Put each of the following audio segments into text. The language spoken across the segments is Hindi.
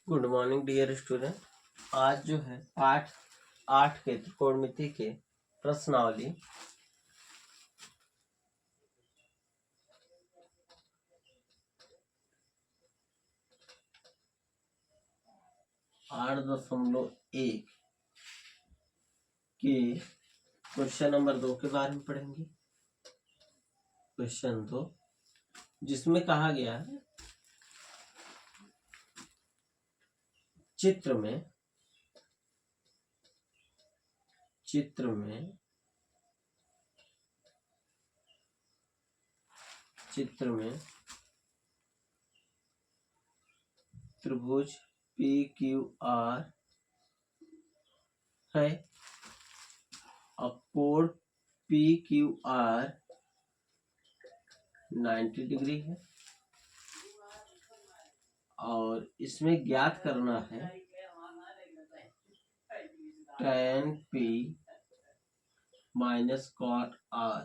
Good morning dear student. आज जो है पाठ 8 के त्रिकोणमिति के प्रश्नावली 8.1 के क्वेश्चन नंबर 2 के बारे में पढ़ेंगे। क्वेश्चन 2 जिसमें कहा गया है चित्र में त्रिभुज PQR है और कोण PQR 90 डिग्री है और इसमें ज्ञात करना है tan P minus cot R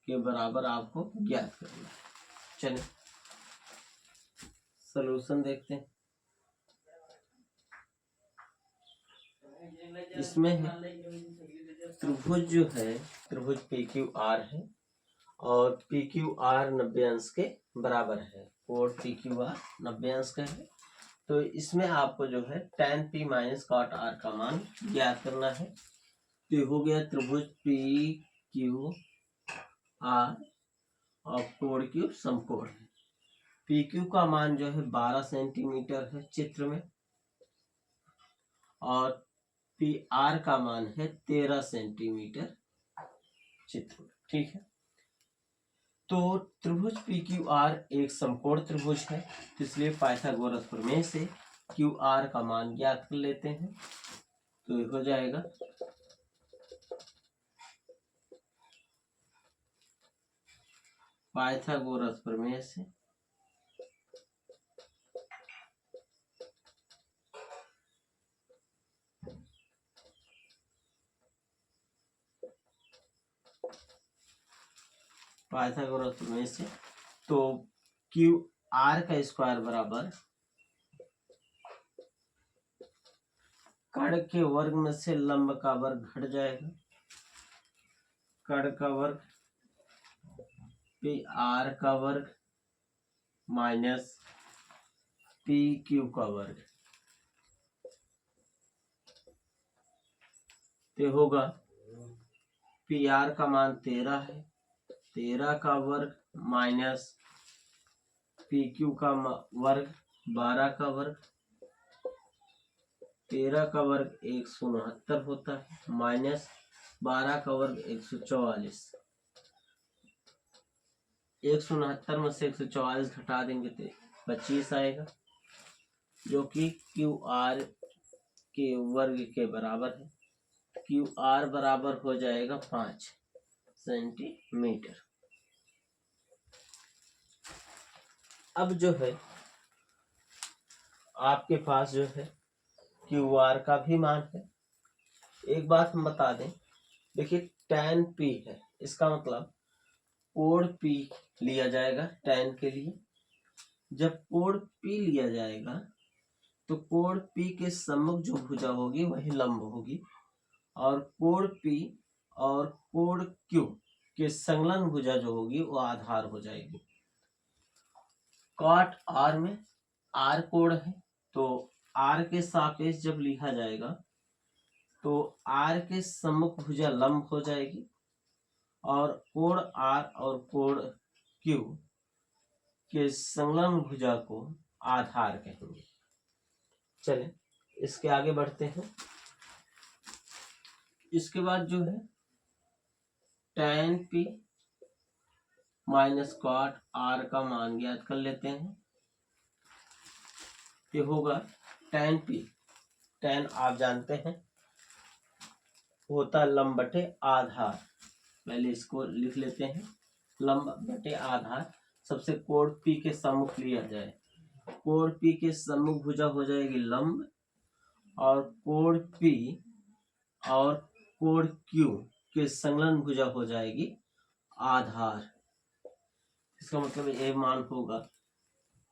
के बराबर आपको ज्ञात करना है। चलिए सलूशन देखते हैं। इसमें है त्रिभुज जो है त्रिभुज PQR है और PQR 90 अंश के बराबर है। कोण PQR 90 अंश का है तो इसमें आपको जो है tan P minus cot R का मान ज्ञात करना है। तो हो गया त्रिभुज PQR और कोण Q समकोण है। PQ का मान जो है 12 सेंटीमीटर है चित्र में और PR का मान है 13 सेंटीमीटर चित्र में। ठीक है, तो त्रिभुज PQR एक समकोण त्रिभुज है, इसलिए पाइथागोरस प्रमेय से QR का मान ज्ञात कर लेते हैं। तो ये हो जाएगा पाइथागोरस प्रमेय से तो QR का स्क्वायर बराबर कर्ण के वर्ग में से लंब का वर्ग घट जाएगा। कर्ण का वर्ग PR का वर्ग माइनस PQ का वर्ग तो होगा PR का मान 13 है, 13 का वर्ग माइनस PQ का वर्ग 12 का वर्ग, 13 का वर्ग 169 होता है माइनस 12 का वर्ग 144। 169 में से 144 घटा देंगे तो 25 आएगा जो कि QR के वर्ग के बराबर है। QR बराबर हो जाएगा 5 सेंटीमीटर। अब जो है आपके पास जो है QR का भी मान है। एक बात हम बता दें, देखिए tan P है, इसका मतलब कोण P लिया जाएगा tan के लिए। जब कोण P लिया जाएगा तो कोण P के सम्मुख जो भुजा होगी वही लंब होगी और कोण P और कोण Q के संलग्न भुजा जो होगी वो आधार हो जाएगी। cot R में R कोण है तो R के सापेक्ष जब लिखा जाएगा तो R के सम्मुख भुजा लंब हो जाएगी और कोण R और कोण Q के संलग्न भुजा को आधार कहेंगे। चलें इसके आगे बढ़ते हैं। इसके बाद जो है tan P minus cot R का मान ज्ञात कर लेते हैं। ये होगा tan P, tan आप जानते हैं होता लंब बटे आधार, पहले इसको लिख लेते हैं लंब बटे आधार। सबसे कोण P के सम्मुख लिया जाए, कोण P के सम्मुख भुजा हो जाएगी लंब और कोण P और कोण Q के संलग्न भुजा हो जाएगी आधार। इसका मतलब ये मान होगा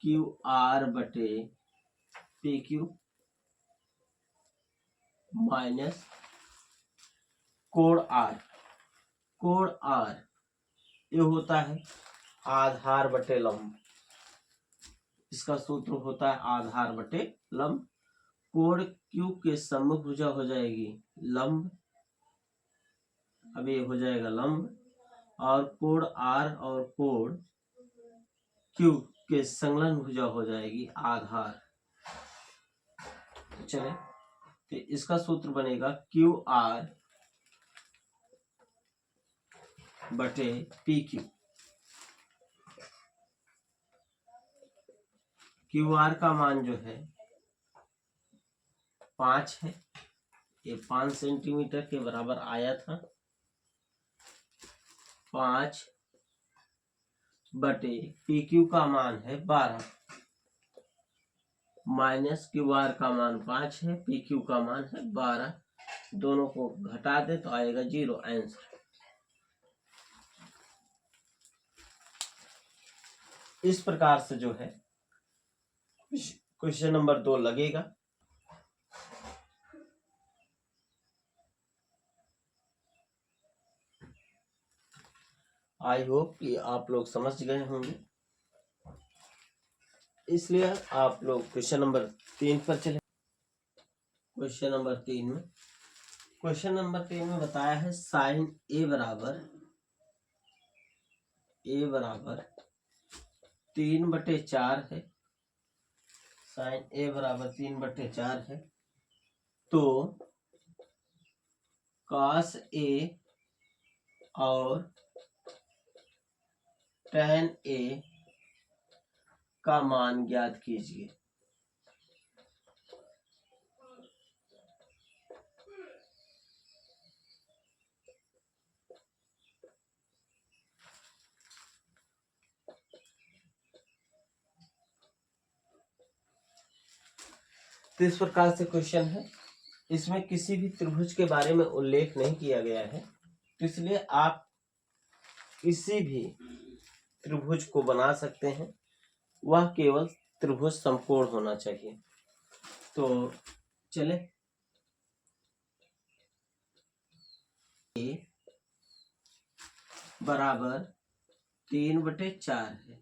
QR बटे पी क्यू माइनस कोण आर। कोण आर ये होता है आधार बटे लंब। इसका सूत्र होता है आधार बटे लंब। कोण क्यू के सम्मुख भुजा हो जाएगी लंब, अब ये हो जाएगा लंब, और कोण आर और कोण क्यू के संलग्न भुजा हो जाएगी आधार। चले तो इसका सूत्र बनेगा क्यू आर बटे पी क्यू। क्यू आर का मान जो है 5 है, ये 5 सेंटीमीटर के बराबर आया था। 5 बटे पी क्यू का मान है 12 माइनस क्यू आर का मान 5 है, पी क्यू का मान है 12। दोनों को घटा दे तो आएगा 0 आंसर। इस प्रकार से जो है क्वेश्चन नंबर 2 लगेगा। आई होप कि आप लोग समझ गए होंगे, इसलिए आप लोग क्वेश्चन नंबर 3 पर चले। क्वेश्चन नंबर 3 में बताया है साइन ए बराबर 3/4 है। साइन ए बराबर 3/4 है, तो कॉस ए और tan ए का मान ज्ञात कीजिए। तो इस प्रकार से क्वेश्चन है, इसमें किसी भी त्रिभुज के बारे में उल्लेख नहीं किया गया है, तो इसलिए आप किसी भी त्रिभुज को बना सकते हैं, वह केवल त्रिभुज समकोण होना चाहिए। तो चले, ए बराबर 3/4 है,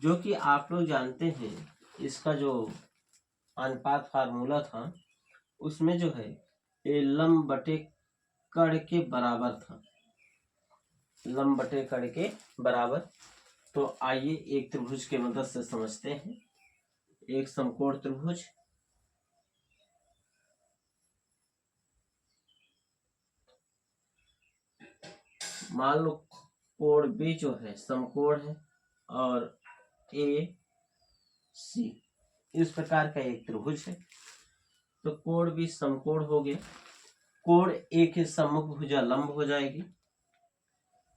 जो कि आप लोग जानते हैं इसका जो अनुपात फार्मूला था उसमें जो है ये लंब बटे कड़ के बराबर था, लंब बटे कड़ के बराबर। तो आइए एक त्रिभुज के मदद से समझते हैं। एक समकोण त्रिभुज, मान लो कोण बी जो है समकोण है और ए सी इस प्रकार का एक त्रिभुज है। तो कोण बी समकोण हो गया, कोण ए के सम्मुख भुजा लंब हो जाएगी,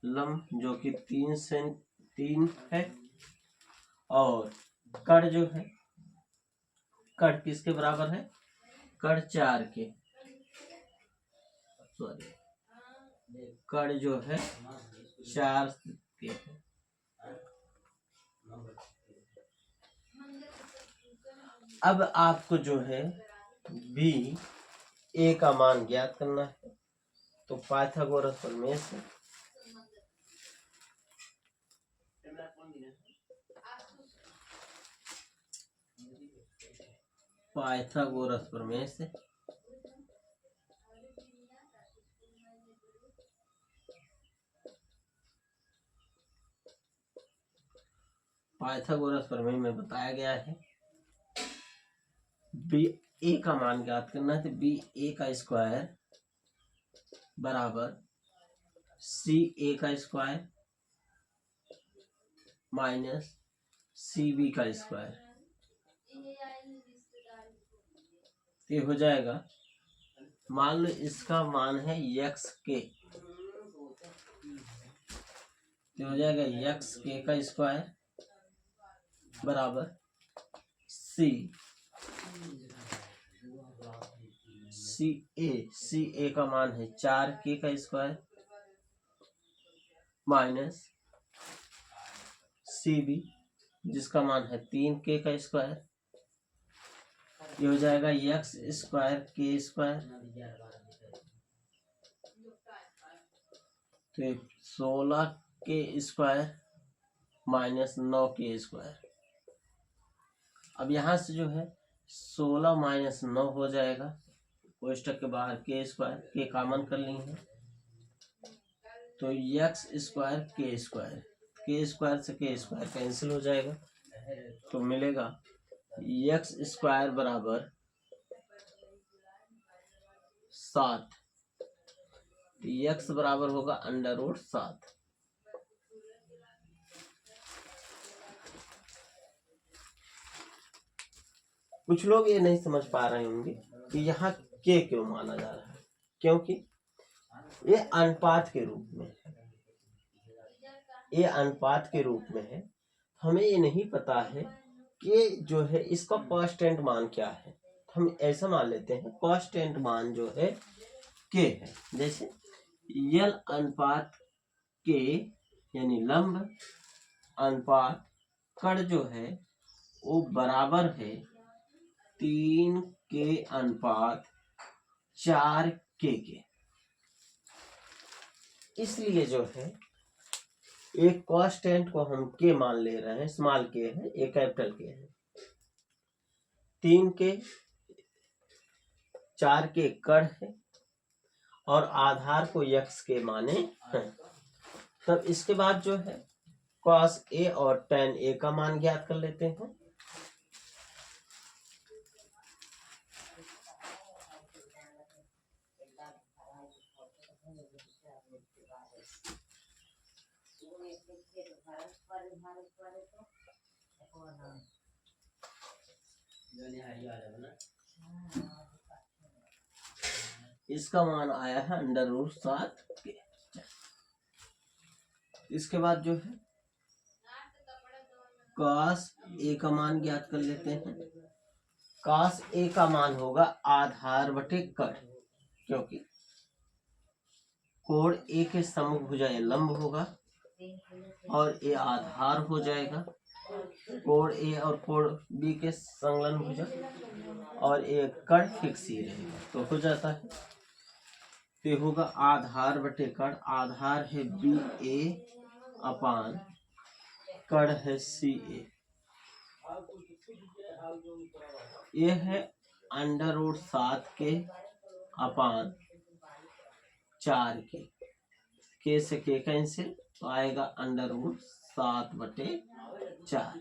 लंब जो कि 3 है, और कड़ जो है, कड़ किसके बराबर है, कड़ 4 के, सॉरी कड़ जो है 4 के है। अब आपको जो है बी ए का मान ज्ञात करना है, तो पाइथागोरस प्रमेय से पाइथागोरस प्रमेय से पाइथागोरस प्रमेय में बताया गया है बी ए का मान ज्ञात करना है। तो बी ए का स्क्वायर बराबर सी ए का स्क्वायर माइनस सी बी का स्क्वायर, ये हो जाएगा। मान लो इसका मान है यक्स के, ये हो जाएगा यक्स के का स्क्वायर बराबर सी सी ए का मान है 4 के का स्क्वायर माइनस सी बी जिसका मान है 3 के का स्क्वायर ये हो जाएगा एक्स स्क्वायर के स्क्वायर, तो 16 के स्क्वायर माइनस 9 के स्क्वायर। अब यहाँ से जो है 16 माइनस 9 हो जाएगा, कोष्टक के बाहर के स्क्वायर के कॉमन कर लेंगे, तो एक्स स्क्वायर के स्क्वायर से के स्क्वायर कैंसिल हो जाएगा, तो मिलेगा एक्स स्क्वायर बराबर 7, एक्स बराबर होगा अंडर रूट 7। कुछ लोग ये नहीं समझ पा रहे होंगे कि यहाँ के क्यों माना जा रहा है, क्योंकि ये अनुपात के रूप में है, ये अनुपात के रूप में है। हमें ये नहीं पता है कि जो है इसका कांस्टेंट मान क्या है, हम ऐसा मान लेते हैं कांस्टेंट मान जो है के है। जैसे यल अनुपात के यानी लंब अनुपात कड़ जो है वो बराबर है 3 के अनुपात 4 के। इसलिए जो है एक कांस्टेंट को हम के मान ले रहे हैं, स्मॉल के है, एक कैपिटल के है। 3 के 4 के कड़ है और आधार को यक्स के माने हैं। तब इसके बाद जो है cos a और tan a का मान ज्ञात कर लेते हैं। इसका मान आया है अंडर रूट 7 के। इसके बाद जो है cos a का मान ज्ञात कर लेते हैं। cos a का मान होगा आधार बटे कड़, क्योंकि कोण a के समभुजा लंब होगा और ये आधार हो जाएगा। कोण a और कोण b के संलग्न भुजा और एक कड़ फिक्स ही रहेगा, तो हो जाता है। तो होगा आधार बटे कड़, आधार है बी ए अपान कड़ है सी ए। ये है अंडर रूट 7 के अपान 4 के से के कैंसिल, तो आएगा अंडर रूट 7 बटे 4।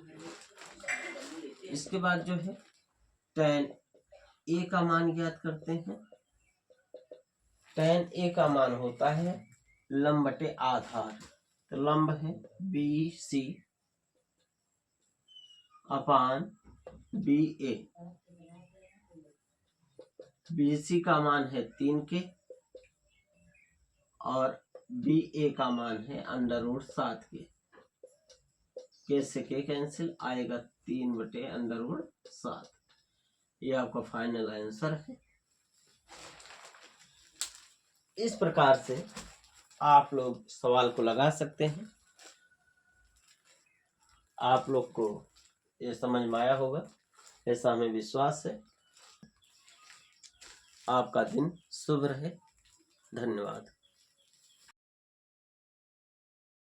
इसके बाद जो है tan a का मान ज्ञात करते हैं। tan a का मान होता है लंब बटे आधार, तो लंब है बी सी अपान बी ए। बी सी का मान है 3 के और बी ए का मान है अंडर रूट 7 के से के कैंसिल, आएगा 3 बटे अंडर रूट 7। ये आपका फाइनल आंसर है। इस प्रकार से आप लोग सवाल को लगा सकते हैं। आप लोग को ये समझ में आया होगा, ऐसा हमें विश्वास है। आपका दिन शुभ रहे। धन्यवाद।